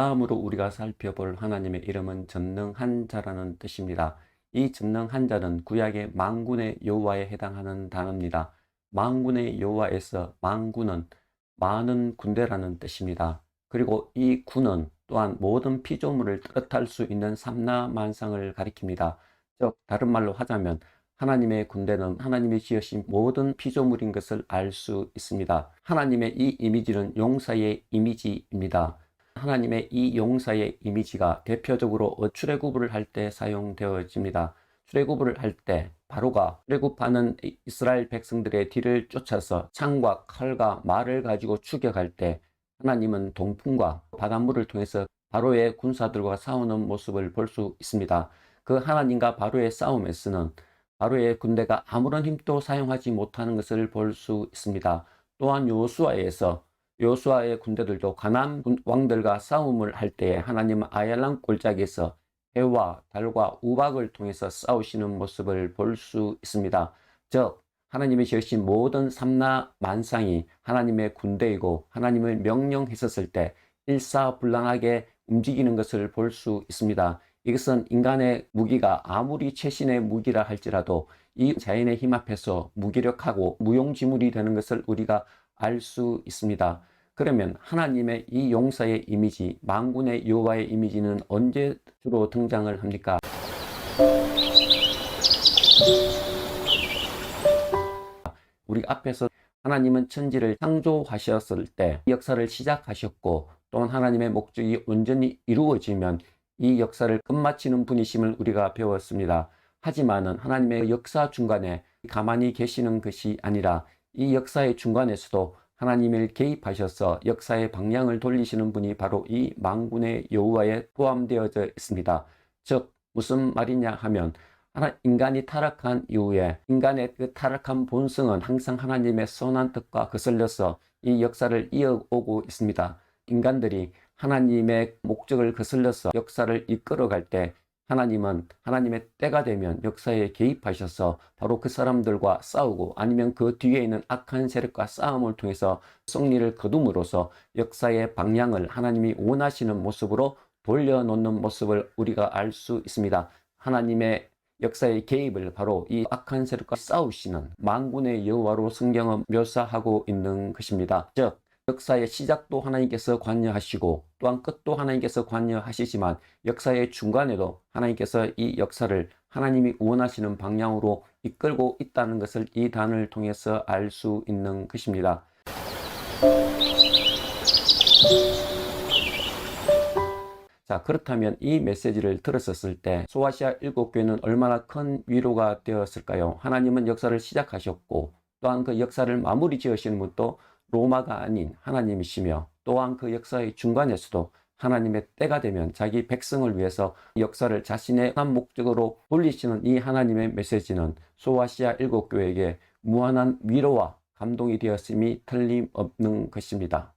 다음으로 우리가 살펴볼 하나님의 이름은 전능한 자라는 뜻입니다. 이 전능한 자는 구약의 만군의 여호와에 해당하는 단어입니다. 만군의 여호와에서 만군은 많은 군대라는 뜻입니다. 그리고 이 군은 또한 모든 피조물을 뜻할 수 있는 삼라만상을 가리킵니다. 즉 다른 말로 하자면 하나님의 군대는 하나님이 지으신 모든 피조물인 것을 알 수 있습니다. 하나님의 이 이미지는 용사의 이미지입니다. 하나님의 이 용사의 이미지가 대표적으로 출애굽을 할 때 사용되어집니다. 출애굽을 할 때 바로가 출애굽하는 이스라엘 백성들의 뒤를 쫓아서 창과 칼과 말을 가지고 추격할 때 하나님은 동풍과 바닷물을 통해서 바로의 군사들과 싸우는 모습을 볼 수 있습니다. 그 하나님과 바로의 싸움에서는 바로의 군대가 아무런 힘도 사용하지 못하는 것을 볼 수 있습니다. 또한 요수아의 군대들도 가나안 왕들과 싸움을 할 때에 하나님은 아얄란 골짜기에서 해와 달과 우박을 통해서 싸우시는 모습을 볼 수 있습니다. 즉 하나님이 지으신 모든 삼라 만상이 하나님의 군대이고 하나님을 명령했었을 때 일사불란하게 움직이는 것을 볼 수 있습니다. 이것은 인간의 무기가 아무리 최신의 무기라 할지라도 이 자연의 힘 앞에서 무기력하고 무용지물이 되는 것을 우리가 알 수 있습니다. 그러면 하나님의 이 용사의 이미지, 만군의 여호와의 이미지는 언제 주로 등장을 합니까? 우리 앞에서 하나님은 천지를 창조하셨을 때 역사를 시작하셨고 또한 하나님의 목적이 온전히 이루어지면 이 역사를 끝마치는 분이심을 우리가 배웠습니다. 하지만은 하나님의 역사 중간에 가만히 계시는 것이 아니라 이 역사의 중간에서도 하나님을 개입하셔서 역사의 방향을 돌리시는 분이 바로 이 만군의 여호와에 포함되어져 있습니다. 즉 무슨 말이냐 하면 인간이 타락한 이후에 인간의 그 타락한 본성은 항상 하나님의 선한 뜻과 거슬려서 이 역사를 이어오고 있습니다. 인간들이 하나님의 목적을 거슬려서 역사를 이끌어갈 때 하나님은 하나님의 때가 되면 역사에 개입하셔서 바로 그 사람들과 싸우고 아니면 그 뒤에 있는 악한 세력과 싸움을 통해서 승리를 거둠으로써 역사의 방향을 하나님이 원하시는 모습으로 돌려놓는 모습을 우리가 알 수 있습니다. 하나님의 역사의 개입을 바로 이 악한 세력과 싸우시는 만군의 여호와로 성경은 묘사하고 있는 것입니다. 즉 역사의 시작도 하나님께서 관여하시고 또한 끝도 하나님께서 관여하시지만 역사의 중간에도 하나님께서 이 역사를 하나님이 원하시는 방향으로 이끌고 있다는 것을 이 단을 통해서 알 수 있는 것입니다. 자, 그렇다면 이 메시지를 들었을 때 소아시아 7교회는 얼마나 큰 위로가 되었을까요? 하나님은 역사를 시작하셨고 또한 그 역사를 마무리 지으시는 분도 로마가 아닌 하나님이시며 또한 그 역사의 중간에서도 하나님의 때가 되면 자기 백성을 위해서 역사를 자신의 한 목적으로 돌리시는 이 하나님의 메시지는 소아시아 7교회에게 무한한 위로와 감동이 되었음이 틀림없는 것입니다.